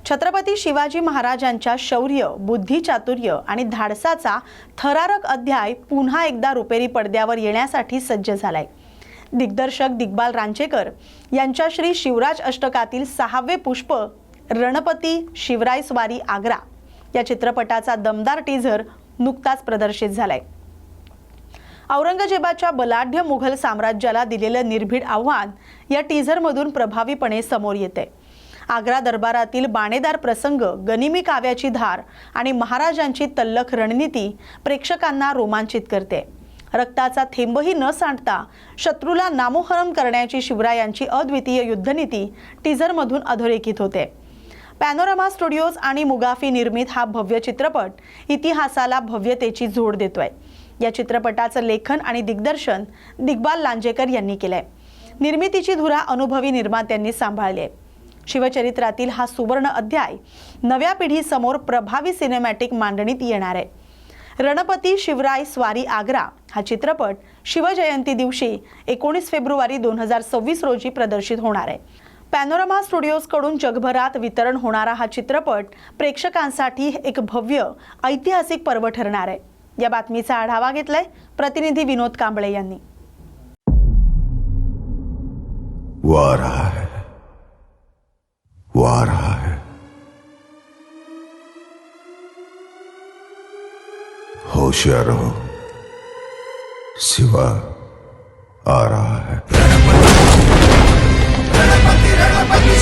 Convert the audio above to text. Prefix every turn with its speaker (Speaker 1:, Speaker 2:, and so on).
Speaker 1: छत्रपती शिवाजी महाराजांच्या शौर्य, बुद्धिचातुर्य आणि धाडसाचा थरारक अध्याय पुन्हा एकदा रुपेरी पडद्यावर येण्यासाठी सज्ज झालाय। दिग्दर्शक दिग्बाल रांचेकर यांच्या श्री शिवराज अष्टकातील 6वे पुष्प रणपती शिवराय स्वारी आग्रा या चित्रपटाचा दमदार टीझर नुकताच प्रदर्शित झालाय। औरंगजेबाच्या बलाढ्य मुघल साम्राज्याला दिलेलं निर्भीड आव्हान या टीझरमधून प्रभावीपणे समोर येते। आग्रा दरबारातील बाणेदार प्रसंग, गनिमी काव्याची धार आणि महाराजांची तल्लख रणनीती प्रेक्षकांना रोमांचित करते। रक्ताचा थेंबही न सांडता शत्रूला नामोहरम करण्याची शिवरायांची अद्वितीय युद्धनीती टीझरमधून अधोरेखित होते। पॅनोरमा स्टुडिओज आणि मुगाफी निर्मित हा भव्य चित्रपट इतिहासाला भव्यतेची जोड देतोय। या चित्रपटाचं लेखन आणि दिग्दर्शन दिग्बाल लांजेकर यांनी केलंय। निर्मितीची धुरा अनुभवी निर्मात्यांनी सांभाळली आहे। शिवचरित्रातील हा सुवर्ण अध्याय नव्या पिढीसमोर प्रभावी सिनेमॅटिक मांडणीत येणार आहे। रणपती शिवराय स्वारी आग्रा हा चित्रपट शिवजयंती दिवशी 19 फेब्रुवारी 2026 रोजी प्रदर्शित होणार आहे। पॅनोरमा स्टुडिओज कडून जगभरात वितरण होणारा हा चित्रपट प्रेक्षकांसाठी एक भव्य ऐतिहासिक पर्व ठरणार आहे। या बातमीचा आढावा घेतलाय प्रतिनिधी विनोद कांबळे यांनी।
Speaker 2: वो आ रहा है होशियार रहो, शिवा आ रहा है। रणपति रणपति रणपति